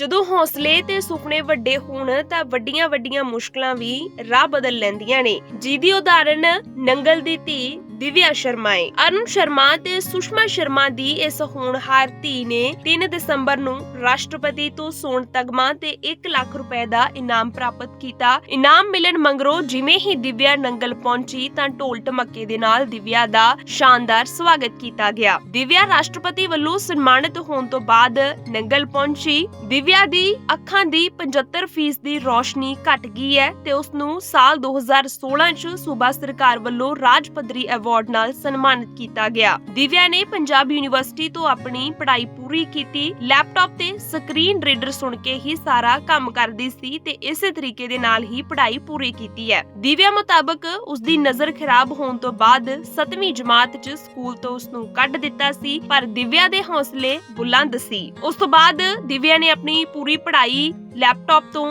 ਜਦੋਂ ਹੌਸਲੇ ਤੇ ਸੁਪਨੇ ਵੱਡੇ ਹੋਣ ਤਾਂ ਵੱਡੀਆਂ-ਵੱਡੀਆਂ ਮੁਸ਼ਕਲਾਂ ਵੀ ਰਾਹ ਬਦਲ ਲੈਂਦੀਆਂ ਨੇ, ਜਿਹਦੀ ਉਦਾਹਰਨ ਨੰਗਲ ਦੀ ਧੀ ਦਿਵਿਆ ਸ਼ਰਮਾ ਹੈ। ਅਰੁਣ ਸ਼ਰਮਾ ਤੇ ਸੁਸ਼ਮਾ ਸ਼ਰਮਾ ਦੀ ਇਸ ਹੋਣਹਾਰ ਧੀ ਨੇ 3 ਦਸੰਬਰ ਨੂੰ ਰਾਸ਼ਟਰਪਤੀ ਤੋਂ ਸੋਨ ਤਗਮਾ ਤੇ 1 ਲੱਖ ਰੁਪਏ ਦਾ ਇਨਾਮ ਪ੍ਰਾਪਤ ਕੀਤਾ। ਇਨਾਮ ਮਿਲਣ ਮਗਰੋਂ ਜਿਵੇਂ ਹੀ ਦਿਵਿਆ ਨੰਗਲ ਪਹੁੰਚੀ ਤਾਂ ਢੋਲ ਢਮੱਕੇ ਦੇ ਨਾਲ ਦਿਵਿਆ ਦਾ ਸ਼ਾਨਦਾਰ ਸਵਾਗਤ ਕੀਤਾ ਗਿਆ। ਦਿਵਿਆ ਰਾਸ਼ਟਰਪਤੀ ਵੱਲੋਂ ਸਨਮਾਨਿਤ ਹੋਣ ਤੋਂ ਬਾਅਦ ਨੰਗਲ ਪਹੁੰਚੀ। ਦਿਵਿਆ ਦੀ ਅੱਖਾਂ ਦੀ 75% ਦੀ ਰੋਸ਼ਨੀ ਘਟ ਗਈ ਹੈ ਤੇ ਉਸ ਨੂੰ ਸਾਲ 2016 ਚ ਸੂਬਾ ਸਰਕਾਰ ਵੱਲੋਂ ਰਾਜ ਪੱਧਰੀ ਅਵਾਰਡ ਨਾਲ ਸਨਮਾਨਿਤ ਕੀਤਾ ਗਿਆ। ਦਿਵਿਆ ਨੇ ਪੰਜਾਬ ਯੂਨੀਵਰਸਿਟੀ ਤੋਂ ਆਪਣੀ ਪੜ੍ਹਾਈ ਪੂਰੀ ਕੀਤੀ। ਲੈਪਟਾਪ ਤੇ ਸਕਰੀਨ ਰੀਡਰ ਸੁਣ ਕੇ ਹੀ ਸਾਰਾ ਕੰਮ ਕਰਦੀ ਸੀ ਤੇ ਇਸੇ ਤਰੀਕੇ ਦੇ ਨਾਲ ਹੀ ਪੜ੍ਹਾਈ ਪੂਰੀ ਕੀਤੀ ਹੈ। ਦਿਵਿਆ ਮੁਤਾਬਕ ਉਸ ਦੀ ਨਜ਼ਰ ਖਰਾਬ ਹੋਣ ਤੋਂ ਬਾਅਦ 7ਵੀਂ ਜਮਾਤ 'ਚ ਸਕੂਲ ਤੋਂ ਉਸ ਨੂੰ ਕੱਢ ਦਿੱਤਾ ਸੀ, ਪਰ ਦਿਵਿਆ ਦੇ ਹੌਸਲੇ ਬੁਲੰਦ ਸੀ। ਉਸ ਤੋਂ ਬਾਅਦ ਦਿਵਿਆ ਨੇ ਆਪਣੀ ਪੂਰੀ ਪੜ੍ਹਾਈ ਲੈਪਟਾਪ ਤੋਂ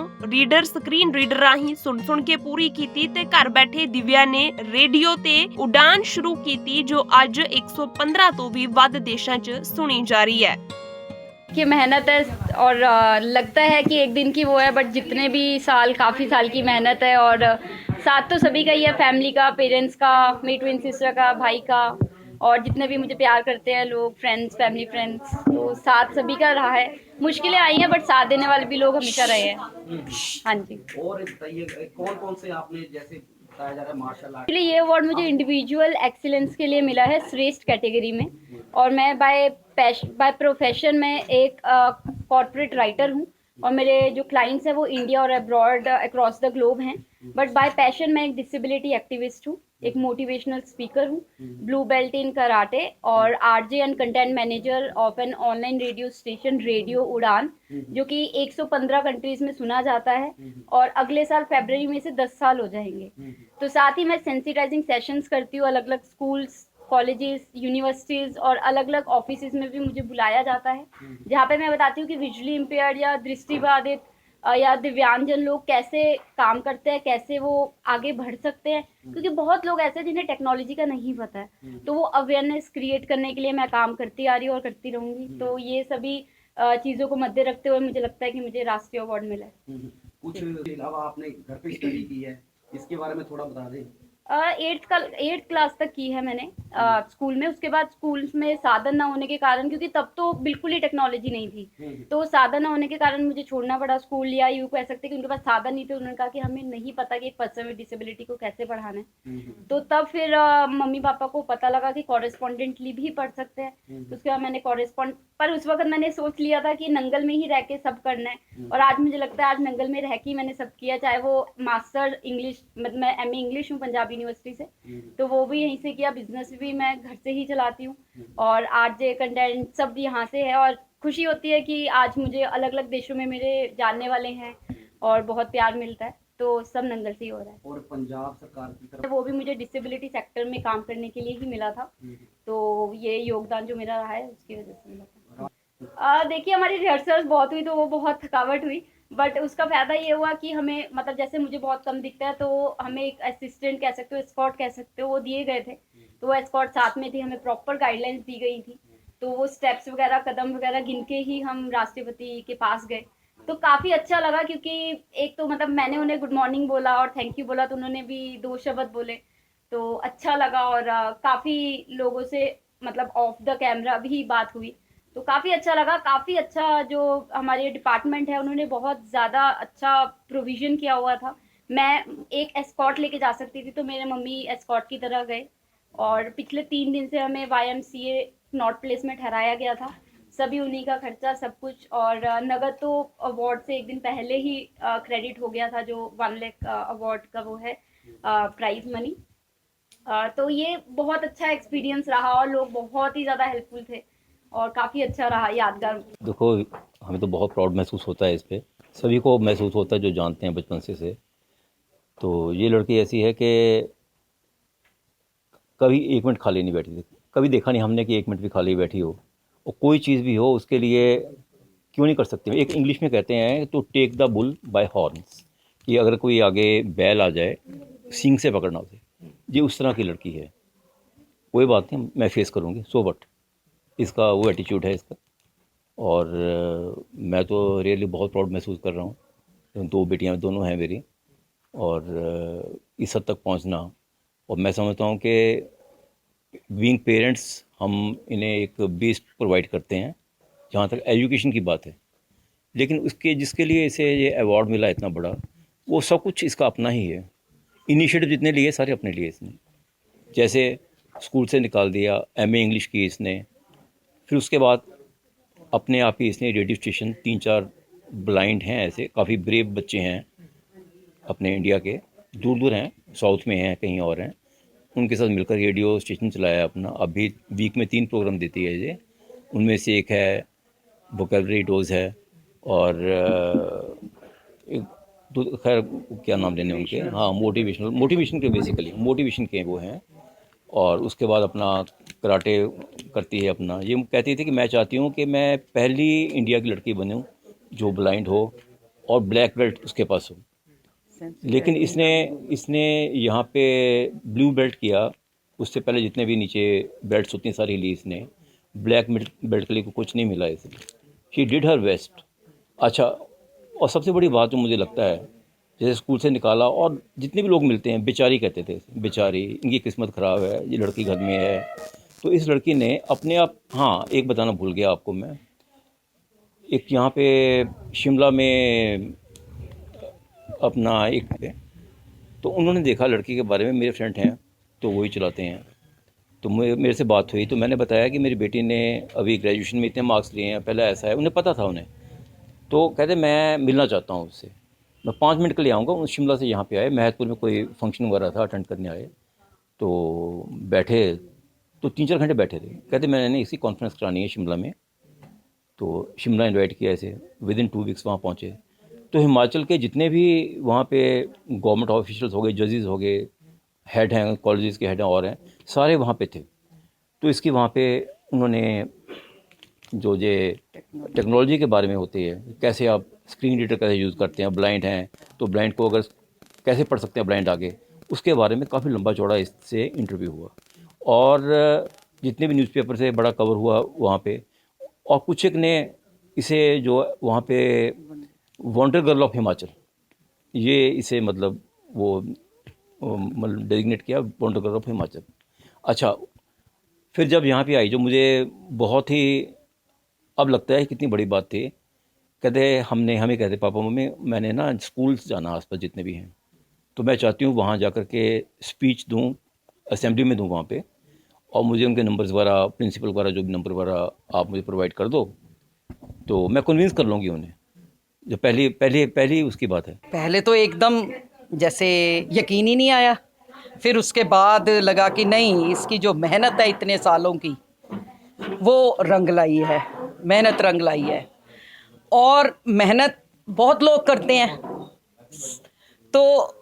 ਸਕਰੀਨ ਰੀਡਰ ਰਾਹੀਂ ਸੁਣ ਕੇ ਪੂਰੀ ਕੀਤੀ ਤੇ ਘਰ ਬੈਠੇ ਦਿਵਿਆ ਨੇ ਰੇਡੀਓ ਤੇ ਉਡਾਨ शुरू की जो आज 115 तो भी ਵੱਧ देशों च सुनी जा रही है। कि मेहनत है और लगता है कि एक दिन की वो है, बट जितने भी साल काफ़ी साल की मेहनत है और साथ तो सभी का ही है, फैमिली का, पेरेंट्स का, मेरी ट्विन सिस्टर का, भाई का और जितने भी मुझे प्यार करते हैं लोग, फ्रेंड्स, फैमिली फ्रेंड्स, तो साथ सभी का रहा है। मुश्किलें आई हैं बट साथ देने वाले भी लोग हमेशा रहे हैं। हाँ जी। और बताइए कौन से आपने जैसे बताया जा रहा है मार्शल आर्ट, ये अवार्ड मुझे इंडिविजुअल एक्सीलेंस के लिए मिला है श्रेष्ठ कैटेगरी में, और मैं बाय प्रोफेशन में एक कॉर्पोरेट राइटर हूँ और मेरे जो क्लाइंट्स हैं वो इंडिया और अब्रॉड अक्रॉस द ग्लोब हैं, बट बाय पैशन मैं एक डिसेबिलिटी एक्टिविस्ट हूँ, एक मोटिवेशनल स्पीकर हूँ, ब्लू बेल्ट इन कराटे और RJ and content manager of an online radio station radio उड़ान, जो कि 115 कंट्रीज में सुना जाता है और अगले साल फरवरी में से 10 साल हो जाएंगे। तो साथ ही मैं सेंसिटाइजिंग सेशंस करती हूँ, अलग अलग स्कूल्स, कॉलेजेस, यूनिवर्सिटीज़ और अलग अलग ऑफिस में भी मुझे बुलाया जाता है, जहाँ पे मैं बताती हूँ कि विजुअली इम्पेयर्ड या दृष्टिबाधित या दिव्यांगजन लोग कैसे काम करते हैं, कैसे वो आगे बढ़ सकते हैं, क्योंकि बहुत लोग ऐसे हैं जिन्हें टेक्नोलॉजी का नहीं पता है, तो वो अवेयरनेस क्रिएट करने के लिए मैं काम करती आ रही हूँ और करती रहूँगी। तो ये सभी चीज़ों को मद्दे रखते हुए मुझे लगता है कि मुझे राष्ट्रीय अवार्ड मिला है। कुछ अलावा आपने घर पे स्टडी की है, इसके बारे में थोड़ा बता दें। 8th क्लास तक की है मैंने स्कूल में। उसके बाद स्कूल में साधन ना होने के कारण, क्योंकि तब तो बिल्कुल ही टेक्नोलॉजी नहीं थी, तो साधन ना होने के कारण मुझे छोड़ना पड़ा स्कूल, या यूँ कह सकते कि उनके पास साधन नहीं थे। उन्होंने कहा कि हमें नहीं पता कि एक पर्सन विद डिसेबिलिटी को कैसे पढ़ाना है, तो तब फिर मम्मी पापा को पता लगा कि कॉरेस्पॉन्डेंटली भी पढ़ सकते हैं, तो उसके बाद मैंने पर उस वक्त मैंने सोच लिया था कि नंगल में ही रह के सब करना है, और आज मुझे लगता है आज नंगल में रह के मैंने सब किया, चाहे वो मास्टर इंग्लिश, मतलब मैं MA इंग्लिश हूँ पंजाब यूनिवर्सिटी से, तो वो भी यहीं से किया, बिजनेस भी मैं घर से ही चलाती हूँ और आरजे कंटेंट सब यहाँ से है, और खुशी होती है कि आज मुझे अलग अलग देशों में मेरे जानने वाले हैं और बहुत प्यार मिलता है, तो सब नंगल से ही हो रहा है। और पंजाब सरकार की तरफ वो भी मुझे डिसेबिलिटी सेक्टर में काम करने के लिए ही मिला था, तो ये योगदान जो मेरा रहा है उसकी वजह से मिला था। देखिए हमारी रिहर्सल्स बहुत हुई तो वो बहुत थकावट हुई, बट उसका फ़ायदा ये हुआ कि हमें, मतलब जैसे मुझे बहुत कम दिखता है तो हमें एक असिस्टेंट कह सकते हो, एस्कॉर्ट कह सकते हो, वो दिए गए थे, तो वो एस्कॉर्ट साथ में थी, हमें प्रॉपर गाइडलाइंस दी गई थी, तो वो स्टेप्स वगैरह, कदम वगैरह गिन के ही हम राष्ट्रपति के पास गए, तो काफ़ी अच्छा लगा, क्योंकि एक तो मतलब मैंने उन्हें गुड मॉर्निंग बोला और थैंक यू बोला, तो उन्होंने भी 2 शब्द बोले, तो अच्छा लगा, और काफ़ी लोगों से मतलब ऑफ द कैमरा भी बात हुई, तो काफ़ी अच्छा लगा। काफ़ी अच्छा जो हमारे डिपार्टमेंट है उन्होंने बहुत ज़्यादा अच्छा प्रोविज़न किया हुआ था। मैं एक एस्कॉर्ट लेके जा सकती थी, तो मेरे मम्मी एस्कॉर्ट की तरह गए, और पिछले 3 दिन से हमें YMCA नॉट प्लेस में ठहराया गया था, सभी उन्हीं का खर्चा सब कुछ, और नगद तो अवार्ड से एक दिन पहले ही क्रेडिट हो गया था, जो 1 लाख अवार्ड का वो है प्राइज़ मनी। तो ये बहुत अच्छा एक्सपीरियंस रहा और लोग बहुत ही ज़्यादा हेल्पफुल थे और काफ़ी अच्छा रहा, यादगार। देखो हमें तो बहुत प्राउड महसूस होता है, इस पे सभी को महसूस होता है जो जानते हैं बचपन से। तो ये लड़की ऐसी है कि कभी 1 मिनट खाली नहीं बैठी थी, कभी देखा नहीं हमने कि 1 मिनट भी खाली बैठी हो, और कोई चीज़ भी हो उसके लिए क्यों नहीं कर सकते। एक इंग्लिश में कहते हैं तो take the bull by horns, कि अगर कोई आगे बैल आ जाए सींग से पकड़ना उसे, ये उस तरह की लड़की है। कोई बात नहीं, मैं फेस करूँगी, सो वट, इसका वो एटीट्यूड है इसका। और मैं तो रियली बहुत प्राउड महसूस कर रहा हूँ। 2 बेटियाँ दोनों हैं मेरी, और इस हद तक पहुँचना, और मैं समझता हूँ कि बीइंग पेरेंट्स हम इन्हें एक बेस प्रोवाइड करते हैं जहाँ तक एजुकेशन की बात है। लेकिन उसके जिसके लिए इसे ये अवार्ड मिला इतना बड़ा, वो सब कुछ इसका अपना ही है। इनिशिएटिव जितने लिए सारे अपने लिए इसने, जैसे स्कूल से निकाल दिया, एमए इंग्लिश की इसने, फिर उसके बाद अपने आप ही इसने रेडियो स्टेशन, 3-4 ब्लाइंड हैं ऐसे काफ़ी ब्रेव बच्चे हैं अपने इंडिया के, दूर दूर हैं, साउथ में हैं, कहीं और हैं, उनके साथ मिलकर रेडियो स्टेशन चलाया अपना। अभी वीक में 3 प्रोग्राम देती है ये, उनमें से एक है वोकेबलरी डोज है, और एक तो खैर क्या नाम लेने उनके, हाँ मोटिवेशन के, बेसिकली मोटिवेशन के वो हैं। और उसके बाद अपना कराटे करती है अपना। ये कहती थी कि मैं चाहती हूँ कि मैं पहली इंडिया की लड़की बनूँ जो ब्लाइंड हो और ब्लैक बेल्ट उसके पास हो। लेकिन इसने यहाँ पे ब्लू बेल्ट किया, उससे पहले जितने भी नीचे बेल्ट्स उतनी सारी ली इसने, ब्लैक बेल्ट के लिए कुछ नहीं मिला इसे। She did her best. अच्छा, और सबसे बड़ी बात जो मुझे लगता है, जैसे स्कूल से निकाला और जितने भी लोग मिलते हैं बेचारी कहते थे, बेचारी इनकी किस्मत ख़राब है, ये लड़की घर में है। तो इस लड़की ने अपने आप, हाँ एक बताना भूल गया आपको मैं, एक यहाँ पे शिमला में अपना एक है, तो उन्होंने देखा लड़की के बारे में, मेरे फ्रेंड हैं तो वही चलाते हैं, तो मेरे से बात हुई तो मैंने बताया कि मेरी बेटी ने अभी ग्रेजुएशन में इतने मार्क्स लिए हैं, पहले ऐसा है, उन्हें पता था उन्हें। तो कहते मैं मिलना चाहता हूँ उससे, मैं 5 मिनट के लिए आऊँगा। उस शिमला से यहाँ पे आए, महतपुर में कोई फंक्शन वगैरह था, अटेंड करने आए, तो बैठे तो 3-4 घंटे बैठे थे। कहते मैंने इसकी कॉन्फ्रेंस करानी है शिमला में, तो शिमला इनवाइट किया ऐसे, विदिन 2 वीक्स वहाँ पहुँचे। तो हिमाचल के जितने भी वहाँ पे गवर्नमेंट ऑफिशियल्स हो गए, जजेस हो गए, हेड हैं, कॉलेजेस के हेड हैं और हैं, सारे वहाँ पे थे। तो इसकी वहाँ पे उन्होंने जो ये टेक्नोलॉजी के बारे में होती है, कैसे आप स्क्रीन रीडर कैसे यूज़ करते हैं, ब्लाइंड हैं तो ब्लाइंड को अगर कैसे पढ़ सकते हैं ब्लाइंड आगे, उसके बारे में काफ़ी लंबा चौड़ा इससे इंटरव्यू हुआ, और जितने भी न्यूज़पेपर से बड़ा कवर हुआ वहाँ पे। और कुछ एक ने इसे जो वहाँ पे वंडर गर्ल ऑफ हिमाचल, ये इसे मतलब वो मतलब डेजिग्नेट किया, वंडर गर्ल ऑफ हिमाचल। अच्छा, फिर जब यहाँ पे आई, जो मुझे बहुत ही अब लगता है कितनी बड़ी बात थी, कहते हमें कहते पापा मम्मी मैंने ना स्कूल जाना आसपास जितने भी हैं, तो मैं चाहती हूँ वहाँ जा कर के स्पीच दूँ, असेंबली में दूँ वहाँ पे, और मुझे उनके नंबर्स वगैरह, प्रिंसिपल वगैरह जो भी नंबर वगैरह आप मुझे प्रोवाइड कर दो, तो मैं कन्विंस कर लूँगी उन्हें। जो पहली उसकी बात है। पहले तो एकदम जैसे यकीन ही नहीं आया, फिर उसके बाद लगा कि नहीं, इसकी जो मेहनत है इतने सालों की वो रंग लाई है, मेहनत रंग लाई है। और मेहनत बहुत लोग करते हैं, तो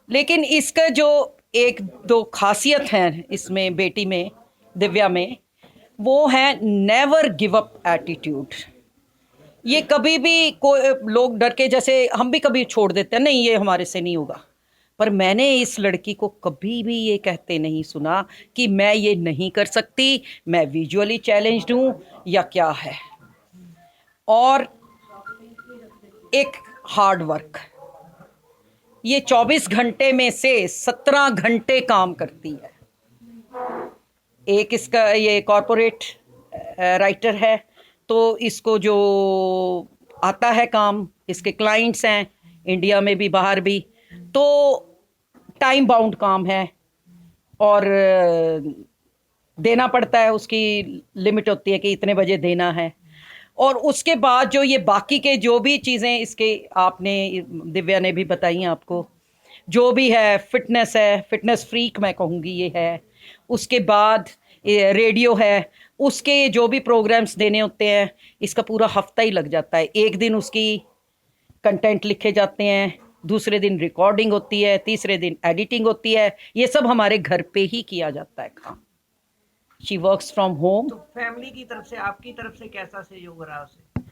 लेकिन इसका जो 1-2 खासियत है इसमें, बेटी में, दिव्या में, वो है नेवर गिव अप एटीट्यूड। ये कभी भी कोई लोग डर के, जैसे हम भी कभी छोड़ देते हैं, नहीं ये हमारे से नहीं होगा, पर मैंने इस लड़की को कभी भी ये कहते नहीं सुना कि मैं ये नहीं कर सकती, मैं विजुअली चैलेंज्ड हूँ या क्या है। और एक हार्ड वर्क, ये 24 घंटे में से 17 घंटे काम करती है। एक इसका ये कॉरपोरेट राइटर है, तो इसको जो आता है काम, इसके क्लाइंट्स हैं इंडिया में भी बाहर भी, तो टाइम बाउंड काम है और देना पड़ता है, उसकी लिमिट होती है कि इतने बजे देना है। और उसके बाद जो ये बाकी के जो भी चीज़ें इसके आपने, दिव्या ने भी बताई आपको, जो भी है, फिटनेस है, फिटनेस फ्रीक मैं कहूँगी ये है। उसके बाद रेडियो है, उसके जो भी प्रोग्राम्स देने होते हैं, इसका पूरा हफ्ता ही लग जाता है। एक दिन उसकी कंटेंट लिखे जाते हैं, दूसरे दिन रिकॉर्डिंग होती है, तीसरे दिन एडिटिंग होती है। ये सब हमारे घर पे ही किया जाता है काम। She works from home. तो फैमिली की तरफ से, आपकी तरफ से कैसा सहयोग रहा उसे?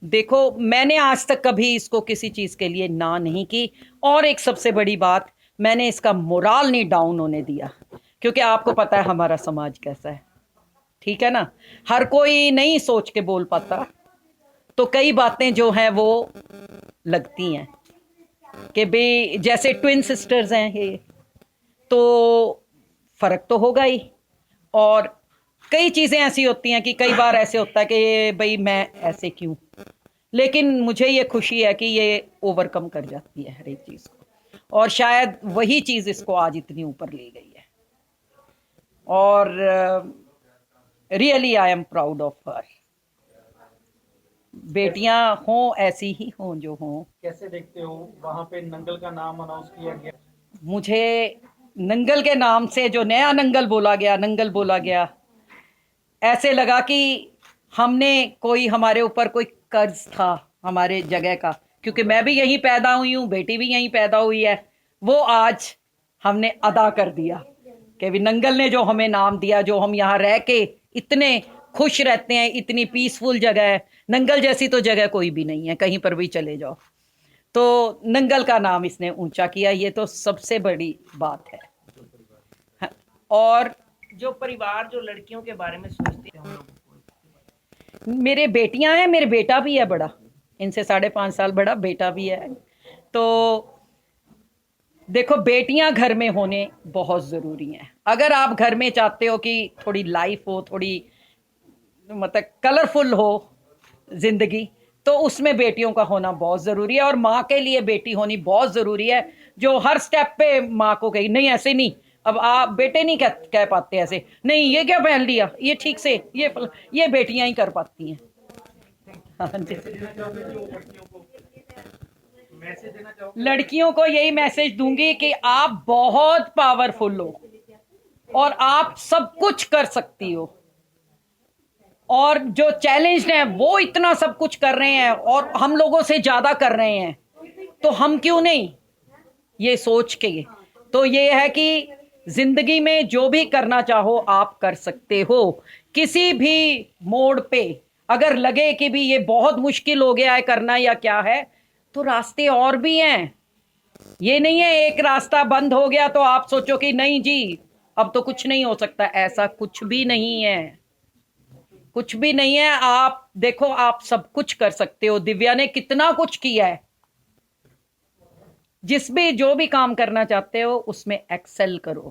देखो, मैंने आज तक कभी इसको किसी चीज़ के लिए ना नहीं की, और एक सबसे बड़ी बात, मैंने इसका मोराल नहीं डाउन होने दिया, क्योंकि आपको पता है हमारा समाज कैसा है, ठीक है ना, हर कोई नहीं सोच के बोल पाता, तो कई बातें जो हैं वो लगती हैं कि भाई जैसे ट्विन सिस्टर्स हैं ये, तो फ़र्क तो होगा ही। और कई चीज़ें ऐसी होती हैं कि कई बार ऐसे होता है कि भाई मैं ऐसे क्यों, लेकिन मुझे ये खुशी है कि ये ओवरकम कर जाती है हर एक चीज़ को, और शायद वही चीज़ इसको आज इतनी ऊपर ले गई है। और really I am proud of her. बेटियां हों ऐसी ही हों जो हों। कैसे देखते हो वहां पे नंगल का नाम अनाउंस किया गया? मुझे नंगल के नाम से जो नया नंगल बोला गया, नंगल बोला गया, ऐसे लगा कि हमने कोई, हमारे ऊपर कोई कर्ज था हमारे जगह का, क्योंकि मैं भी यहीं पैदा हुई हूँ, बेटी भी यहीं पैदा हुई है, वो आज हमने अदा कर दिया कि भी नंगल ने जो हमें नाम दिया, जो हम यहाँ रह के इतने खुश रहते हैं, इतनी पीसफुल जगह है। नंगल जैसी तो जगह कोई भी नहीं है, कहीं पर भी चले जाओ। तो नंगल का नाम इसने ऊंचा किया, ये तो सबसे बड़ी बात है। और जो परिवार जो लड़कियों के बारे में सोचते हैं हम लोग, मेरे बेटियां हैं, मेरे बेटा भी है बड़ा, इनसे 5.5 साल बड़ा बेटा भी है। तो देखो, बेटियां घर में होने बहुत ज़रूरी हैं। अगर आप घर में चाहते हो कि थोड़ी लाइफ हो, थोड़ी मतलब कलरफुल हो ज़िंदगी, तो उसमें बेटियों का होना बहुत ज़रूरी है। और माँ के लिए बेटी होनी बहुत ज़रूरी है, जो हर स्टेप पे माँ को कही नहीं ऐसे नहीं, अब आप बेटे नहीं कह पाते ऐसे नहीं, ये क्या पहन लिया, ये ठीक से, ये बेटियां ही कर पाती हैं। हाँ जी। लड़कियों को यही मैसेज दूंगी कि आप बहुत पावरफुल हो और आप सब कुछ कर सकती हो, और जो चैलेंज है वो इतना सब कुछ कर रहे हैं और हम लोगों से ज्यादा कर रहे हैं, तो हम क्यों नहीं, ये सोच के। तो ये है कि जिंदगी में जो भी करना चाहो आप कर सकते हो। किसी भी मोड़ पे अगर लगे कि भी ये बहुत मुश्किल हो गया है करना या क्या है, तो रास्ते और भी हैं। ये नहीं है एक रास्ता बंद हो गया तो आप सोचो कि नहीं जी अब तो कुछ नहीं हो सकता, ऐसा कुछ भी नहीं है, कुछ भी नहीं है। आप देखो, आप सब कुछ कर सकते हो। दिव्या ने कितना कुछ किया है। जो भी काम करना चाहते हो उसमें एक्सेल करो।